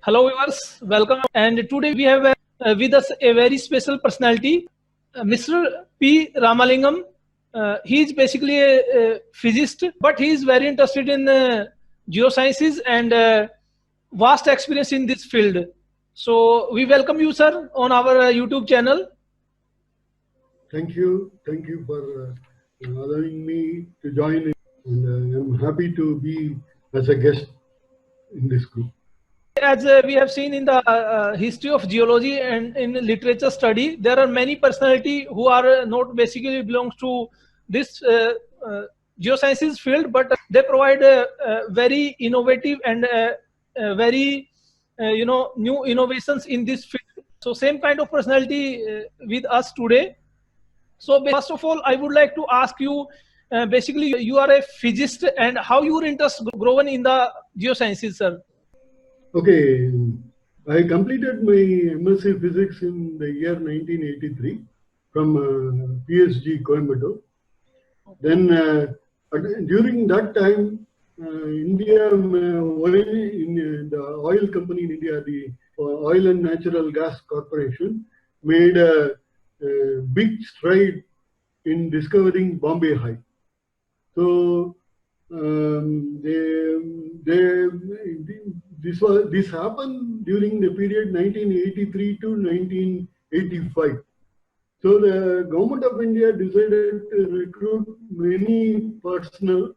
Hello viewers, welcome. And today we have with us a very special personality, Mr. P. Ramalingam. He is basically a physicist, but he is very interested in geosciences and vast experience in this field. So we welcome you, sir, on our YouTube channel. Thank you. Thank you for allowing me to join in. And I'm happy to be as a guest in this group. As we have seen in the history of geology and in literature study, there are many personality who are not basically belongs to this geosciences field, but they provide very innovative and very new innovations in this field. So same kind of personality with us today. So first of all, I would like to ask you, basically you are a physicist, and how your interest grown in the geosciences, sir? Okay, I completed my MSc Physics in the year 1983 from PSG Coimbatore. Then during that time, India, the oil company in India, the Oil and Natural Gas Corporation, made a big stride in discovering Bombay High. So this happened during the period 1983 to 1985. So the government of India decided to recruit many personnel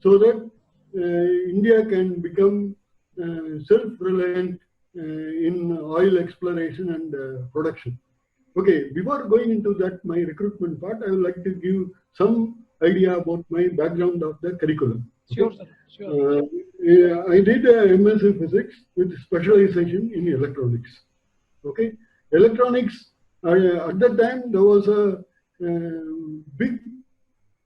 so that India can become self-reliant in oil exploration and production. Okay, before going into that, my recruitment part, I would like to give some idea about my background of the curriculum. Sure, sir. Sure. I did MSc Physics with specialization in electronics. Okay, electronics. At that time, there was a big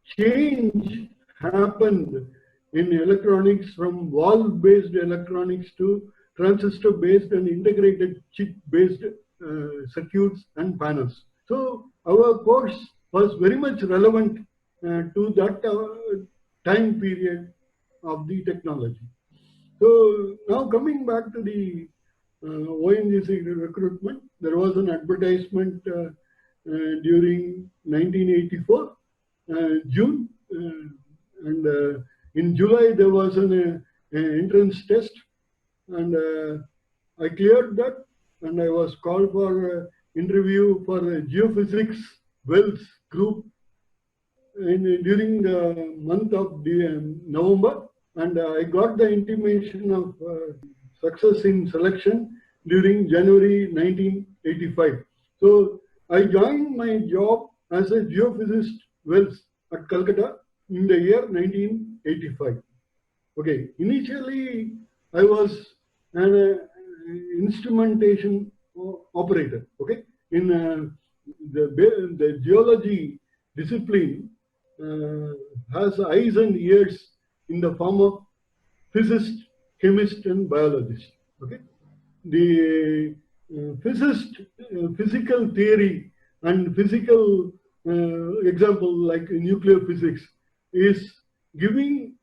change happened in electronics from valve-based electronics to transistor-based and integrated chip-based circuits and panels. So our course was very much relevant to that time period of the technology. So now coming back to the ONGC recruitment, there was an advertisement during 1984, June, and in July there was an entrance test, and I cleared that, and I was called for interview for geophysics Wells group during the month of November, and I got the intimation of success in selection during January 1985. So I joined my job as a geophysicist Wells at Calcutta in the year 1985. Okay, initially I was an instrumentation operator. Okay, in the geology discipline has eyes and ears in the form of physicist, chemist, and biologist. Okay, the physicist, physical theory and physical example like nuclear physics is giving,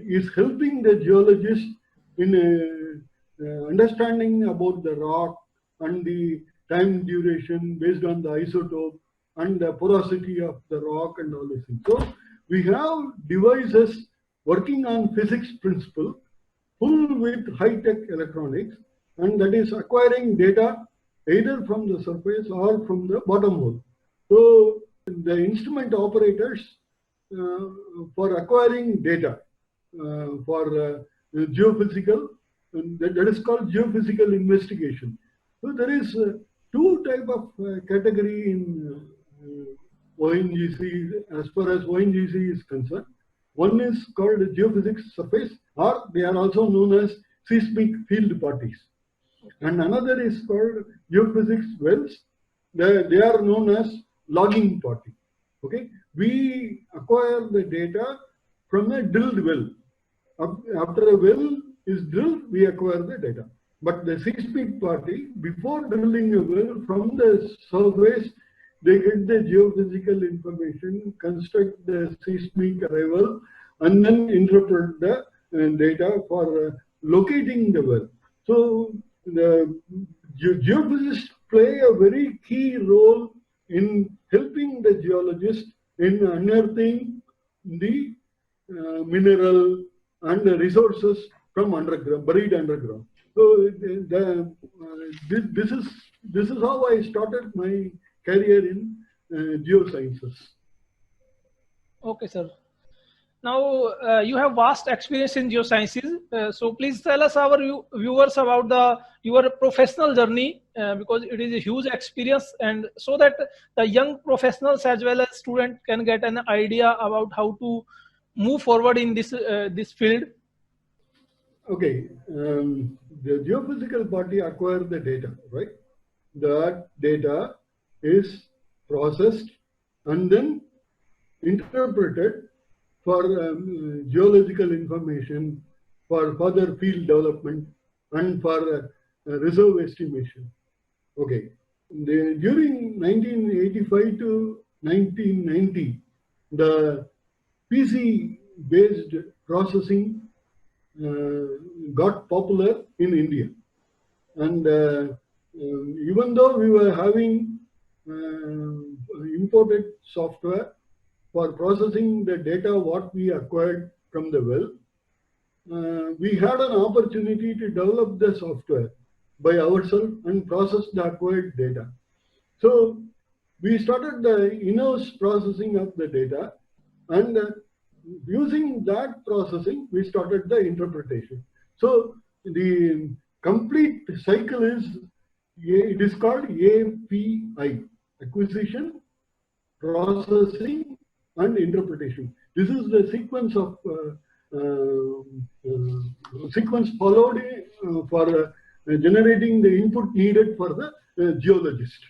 is helping the geologist in understanding about the rock and the time duration based on the isotope and the porosity of the rock and all these things. So we have devices working on physics principle full with high-tech electronics, and that is acquiring data either from the surface or from the bottom hole. So the instrument operators for acquiring data for geophysical, that is called geophysical investigation. So there is two type of category in ONGC as far as ONGC is concerned. One is called geophysics surface, or they are also known as seismic field parties. And another is called geophysics wells. They are known as logging party. Okay, we acquire the data from a drilled well. After a well is drilled, we acquire the data. But the seismic party, before drilling a well from the surface, they get the geophysical information, construct the seismic arrival, and then interpret the data for locating the well. So the geophysicists play a very key role in helping the geologist in unearthing the mineral and the resources from underground, buried underground. So this is how I started my career in geosciences. Okay, sir. Now, you have vast experience in geosciences. So please tell us, our viewers, about your professional journey, because it is a huge experience, and so that the young professionals as well as students can get an idea about how to move forward in this field. Okay, the geophysical party acquires the data, right? That data is processed and then interpreted for geological information, for further field development, and for reserve estimation. Okay, during 1985 to 1990, the PC-based processing got popular in India. And even though we were having imported software for processing the data what we acquired from the well, we had an opportunity to develop the software by ourselves and process the acquired data. So we started the in-house processing of the data, and using that processing, we started the interpretation. So the complete cycle is, it is called API, acquisition, processing, and interpretation. This is the sequence of sequence followed for generating the input needed for the geologist.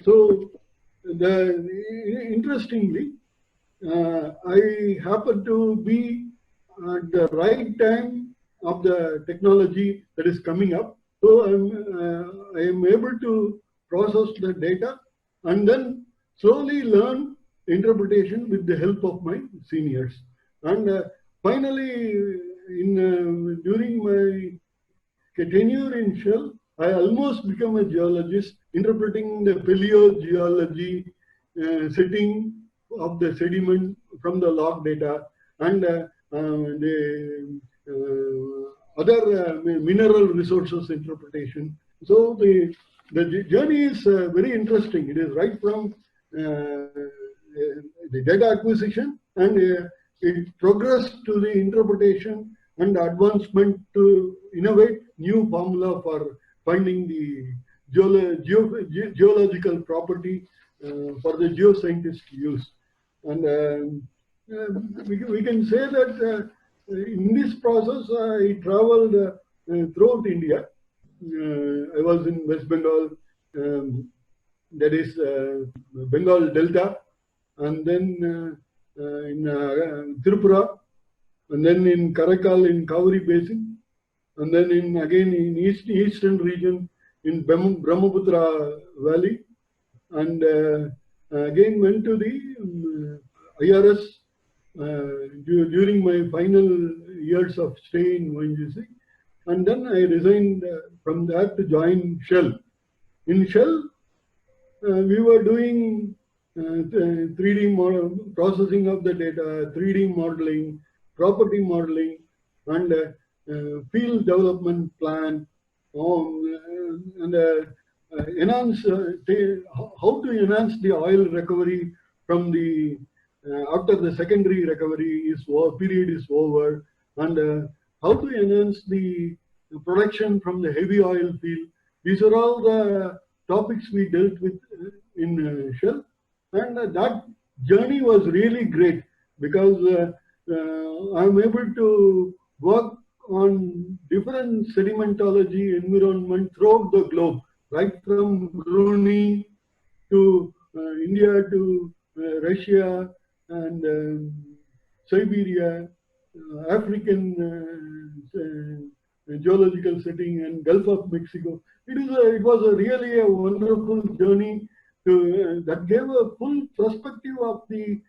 So interestingly, I happen to be at the right time of the technology that is coming up. So I am able to process the data and then slowly learn interpretation with the help of my seniors. And finally, during my tenure in Shell, I almost become a geologist, interpreting the paleogeology setting of the sediment from the log data and the other mineral resources interpretation. So the journey is very interesting. It is right from the data acquisition, and it progressed to the interpretation and advancement to innovate new formula for finding the geological property for the geoscientist to use. And we can say that in this process, I traveled throughout India. I was in West Bengal, that is Bengal Delta, and then in Tripura, and then in Karaikal in Kaveri Basin, and then again in eastern region in Brahmaputra Valley, and again went to the IRS during my final years of stay in ONGC, and then I resigned from that to join Shell. In Shell, we were doing 3D processing of the data, 3D modeling, property modeling, and field development plan, and enhance how to enhance the oil recovery from the after the secondary recovery period is over, and how to enhance the production from the heavy oil field. These are all the topics we dealt with in Shell, and that journey was really great because I'm able to work on different sedimentology environment throughout the globe, right from Brunei to India to Russia and Siberia, African geological setting, and Gulf of Mexico. It was really a wonderful journey that gave a full perspective of the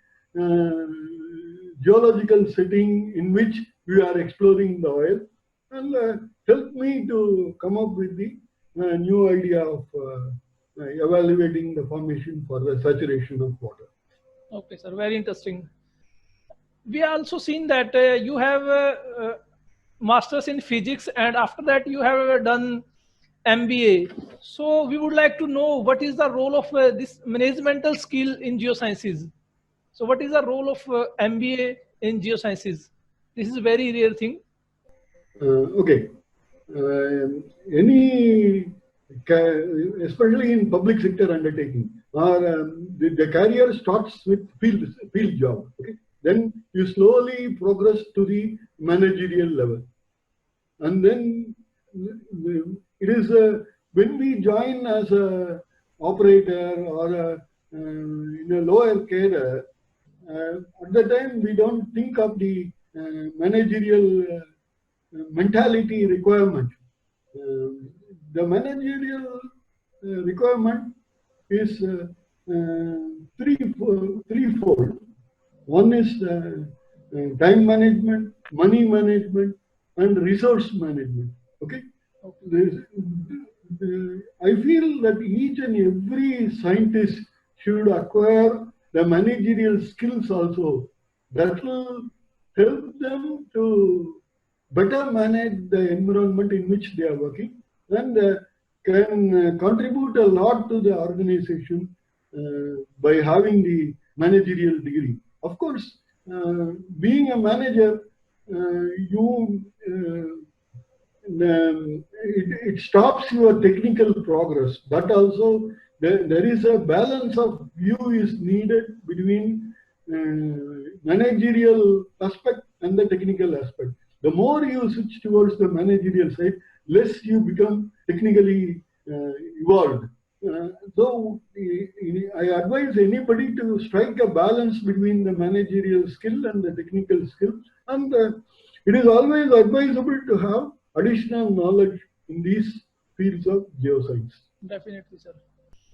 geological setting in which we are exploring the oil. And helped me to come up with the new idea of evaluating the formation for the saturation of water. Okay, sir. Very interesting. We have also seen that you have masters in physics, and after that you have done MBA. So we would like to know what is the role of this managemental skill in geosciences. So what is the role of MBA in geosciences? This is a very rare thing. Okay. Any, especially in public sector undertaking, or the career starts with field job. Okay, then you slowly progress to the managerial level, and then it is when we join as a operator or in a lower cadre. At the time, we don't think of the managerial mentality requirement. The managerial requirement is threefold. One is time management, money management, and resource management. Okay, I feel that each and every scientist should acquire the managerial skills also. That will help them to better manage the environment in which they are working, and can contribute a lot to the organization by having the managerial degree. Of course, being a manager, it stops your technical progress, but also there is a balance of view is needed between managerial aspect and the technical aspect. The more you switch towards the managerial side, less you become technically evolved. So I advise anybody to strike a balance between the managerial skill and the technical skill, and it is always advisable to have additional knowledge in these fields of geoscience. Definitely, sir.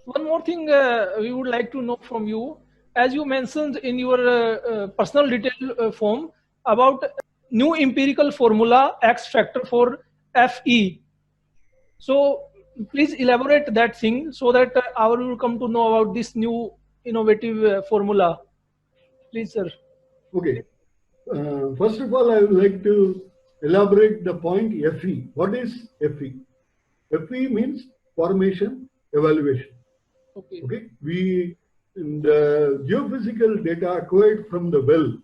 One more thing we would like to know from you, as you mentioned in your personal detail form about new empirical formula X factor for Fe. So please elaborate that thing so that our will come to know about this new innovative formula. Please, sir. Okay. First of all, I would like to elaborate the point Fe. What is Fe? Fe means formation evaluation. Okay. Okay. The geophysical data acquired from the well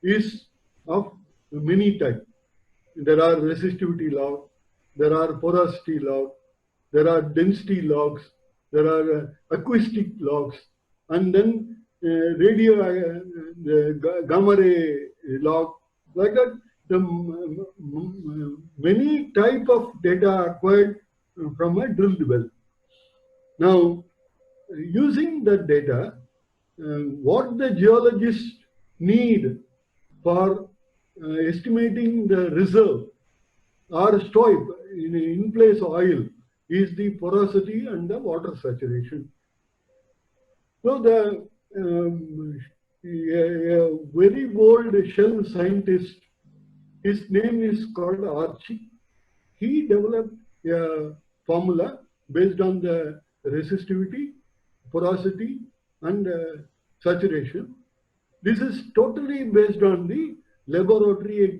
is of many types. There are resistivity logs, there are porosity logs, there are density logs, there are acoustic logs, and then the gamma ray log. Like that, the many type of data acquired from a drilled well. Now, using that data, what the geologists need for estimating the reserve or STOIP in place oil is the porosity and the water saturation. So a very old Shell scientist, his name is called Archie. He developed a formula based on the resistivity, porosity, and saturation. This is totally based on the laboratory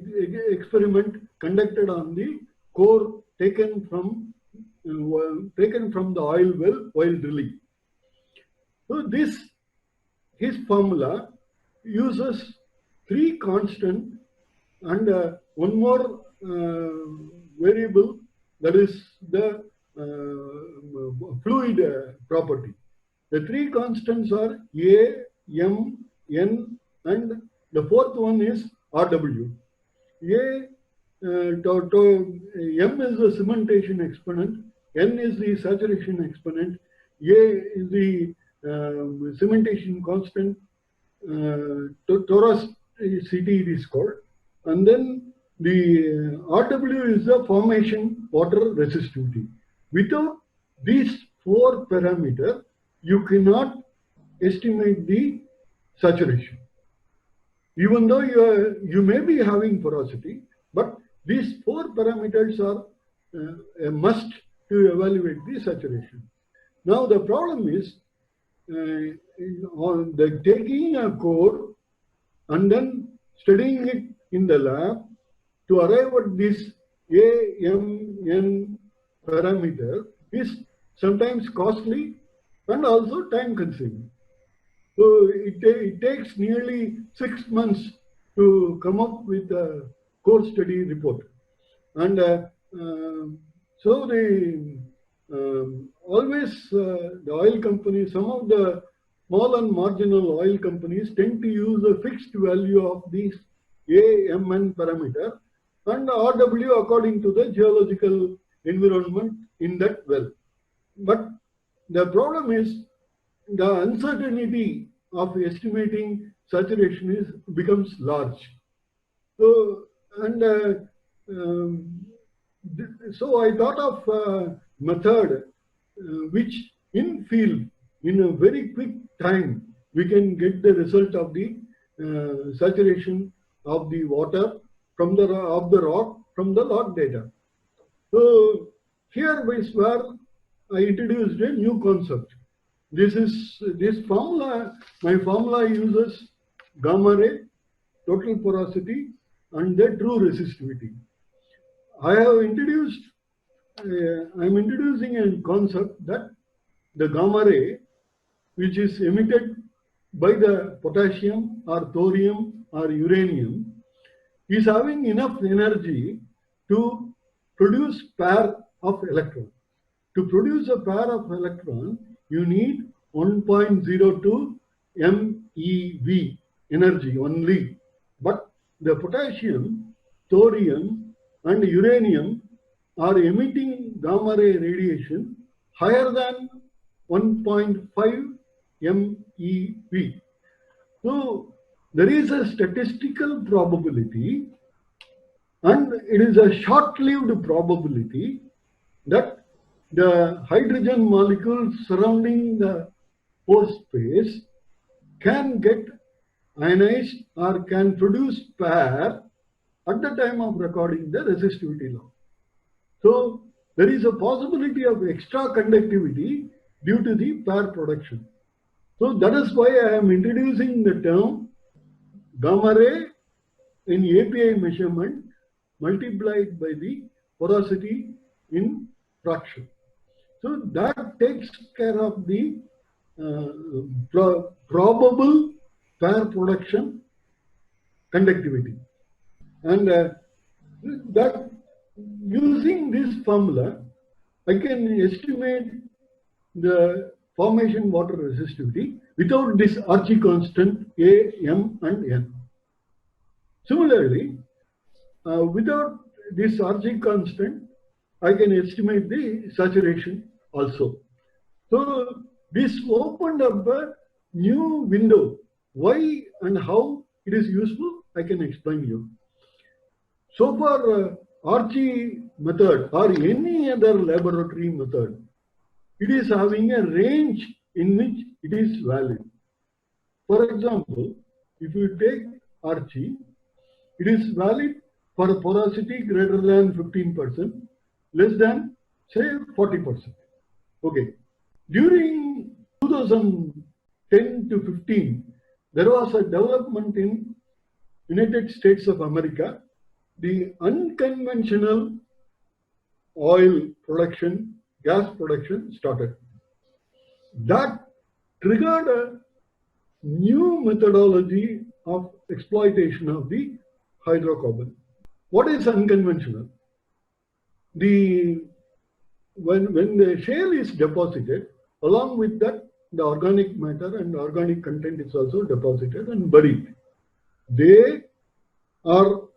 experiment conducted on the core taken from the oil well while drilling. So his formula uses three constant and one more variable, that is the fluid property. The three constants are A, M, N, and the fourth one is RW. M is the cementation exponent, N is the saturation exponent, A is the cementation constant, torosity it is called, and then the RW is the formation water resistivity. Without these four parameters, you cannot estimate the saturation. Even though you may be having porosity, but these four parameters are a must to evaluate the saturation. Now the problem is on the taking a core and then studying it in the lab to arrive at this AMN parameter is sometimes costly and also time consuming. So it takes nearly 6 months to come up with a core study report. And so always the oil companies, some of the small and marginal oil companies tend to use a fixed value of these AMN parameter and RW according to the geological environment in that well. But the problem is the uncertainty of estimating saturation becomes large. So so I thought of a method which in field, in a very quick time, we can get the result of the saturation of the water from the rock from the log data. So here is where I introduced a new concept. This formula. My formula uses gamma ray, total porosity, and the true resistivity. I am introducing a concept that the gamma ray, which is emitted by the potassium or thorium or uranium, is having enough energy to produce pair of electrons. To produce a pair of electrons, you need 1.02 MeV energy only. But the potassium, thorium, and uranium are emitting gamma ray radiation higher than 1.5 MeV. So there is a statistical probability, and it is a short-lived probability that the hydrogen molecules surrounding the pore space can get ionized or can produce pair at the time of recording the resistivity law. So there is a possibility of extra conductivity due to the pair production. So that is why I am introducing the term gamma ray in API measurement multiplied by the porosity in fraction. So that takes care of the probable pair production conductivity. And that using this formula, I can estimate the formation water resistivity without this Archie constant A, M, and N. Similarly, without this Archie constant, I can estimate the saturation also. So this opened up a new window. Why and how it is useful, I can explain you. So for Archie method or any other laboratory method, it is having a range in which it is valid. For example, if you take Archie, it is valid for a porosity greater than 15%, less than say 40%. Okay. During 2010 to 15, there was a development in United States of America. The unconventional oil production, gas production started. That triggered a new methodology of exploitation of the hydrocarbon. What is unconventional? When the shale is deposited, along with that, the organic matter and organic content is also deposited and buried. They are,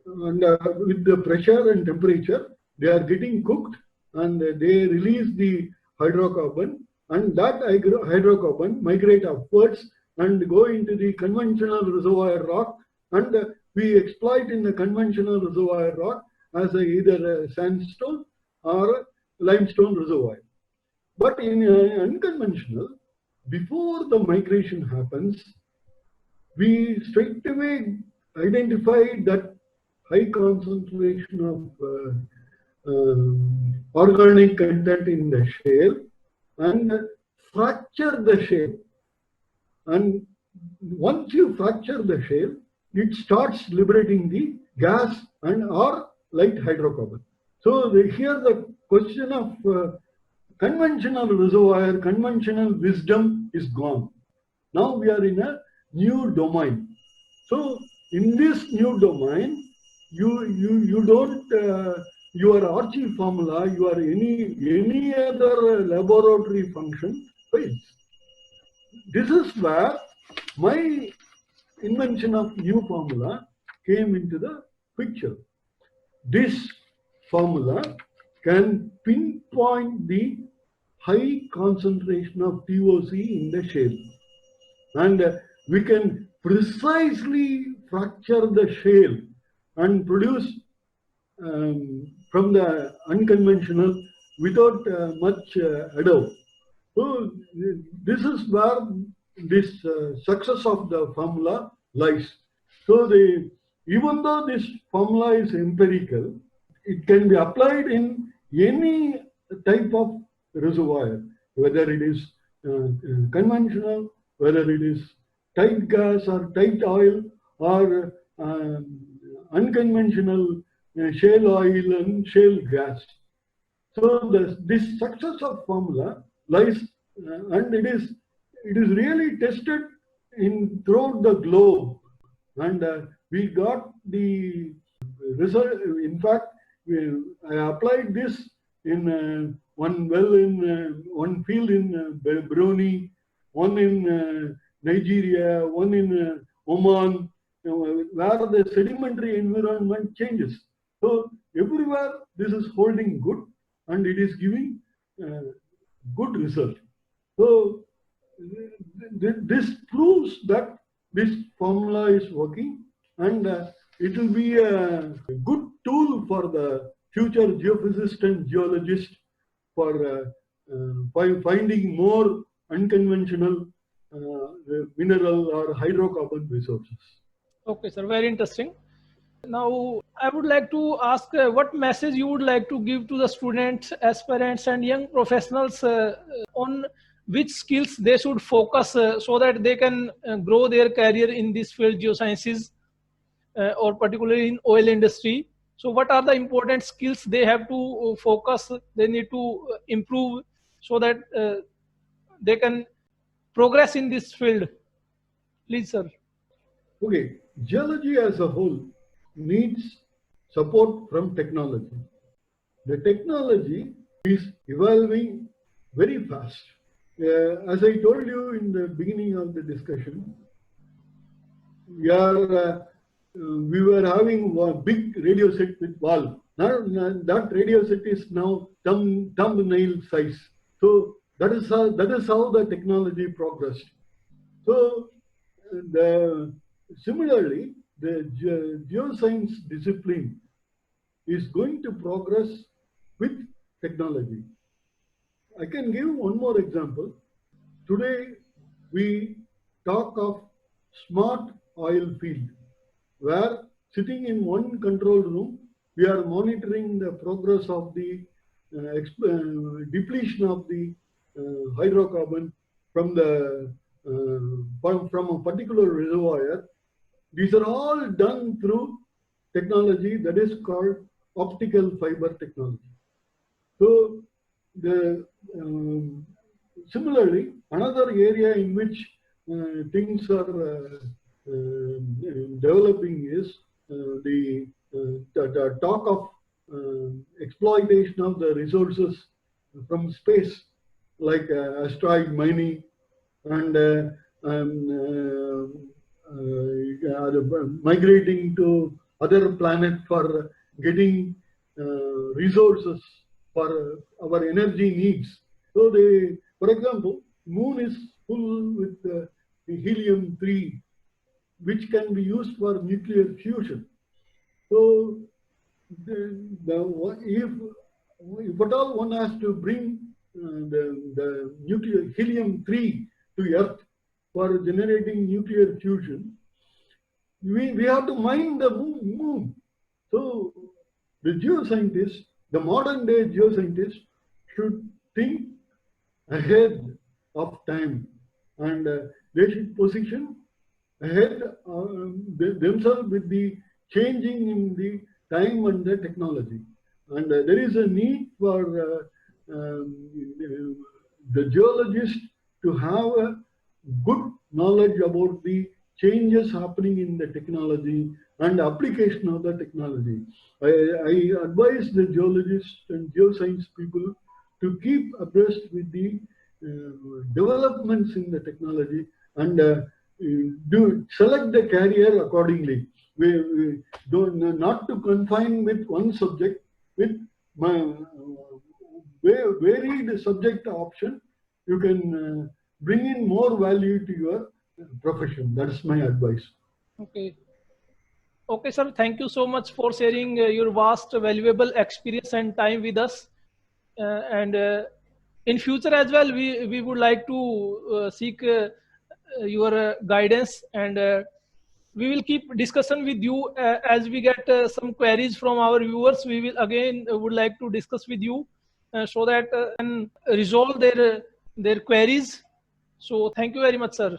and with the pressure and temperature, they are getting cooked and they release the hydrocarbon, and that hydrocarbon migrate upwards and go into the conventional reservoir rock, and we exploit in the conventional reservoir rock as either a sandstone or a limestone reservoir. But in unconventional, before the migration happens, we straight away identify that high concentration of organic content in the shale and fracture the shale. And once you fracture the shale, it starts liberating the gas and or light hydrocarbon. So here the question of conventional reservoir, conventional wisdom is gone. Now we are in a new domain. So in this new domain, you don't your Archie formula, your any other laboratory function fails. This is where my invention of new formula came into the picture. This formula can pinpoint the high concentration of TOC in the shale, and we can precisely fracture the shale and produce from the unconventional without much ado. So this is where this success of the formula lies. So even though this formula is empirical, it can be applied in any type of reservoir, whether it is conventional, whether it is tight gas or tight oil, or unconventional shale oil and shale gas. So this success of formula lies, and it is really tested throughout the globe, and we got the result. In fact, I applied this in one well in one field in Brunei, one in Nigeria, one in Oman, where the sedimentary environment changes. So everywhere this is holding good, and it is giving good result. So this proves that this formula is working, and it will be a good tool for the future geophysicist and geologist for finding more unconventional mineral or hydrocarbon resources. Okay, sir, very interesting. Now, I would like to ask what message you would like to give to the students, aspirants, and young professionals on which skills they should focus so that they can grow their career in this field, geosciences, or particularly in oil industry. So what are the important skills they have to focus, they need to improve so that they can progress in this field? Please, sir. Okay, geology as a whole needs support from technology. The technology is evolving very fast. As I told you in the beginning of the discussion, we were having a big radio set with valve. That radio set is now thumbnail size. So that is how the technology progressed. So similarly, the geoscience discipline is going to progress with technology. I can give one more example. Today, we talk of smart oil field, where sitting in one control room, we are monitoring the progress of the depletion of the hydrocarbon from a particular reservoir. These are all done through technology that is called optical fiber technology. So similarly, another area in which things are developing is the talk of exploitation of the resources from space, like asteroid mining and migrating to other planets for getting resources for our energy needs. So for example, moon is full with helium-3, which can be used for nuclear fusion. So if at all one has to bring the nuclear helium-3 to Earth for generating nuclear fusion, we have to mine the moon. So the geoscientists, The modern day geoscientists should think ahead of time, and they should position ahead themselves with the changing in the time and the technology. And there is a need for the geologist to have a good knowledge about the changes happening in the technology and application of the technology. I advise the geologists and geoscience people to keep abreast with the developments in the technology and do select the career accordingly. We don't not to confine with one subject, with varied subject option. You can bring in more value to your profession. That's my advice. Okay. Okay, sir. Thank you so much for sharing your vast, valuable experience and time with us. And in future as well, we would like to seek your guidance, and we will keep discussion with you as we get some queries from our viewers. We will again would like to discuss with you so that can resolve their queries. So thank you very much, sir.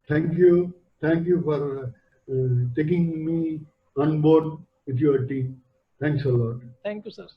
Thank you. Thank you for taking me on board with your team. Thanks a lot. Thank you, sir.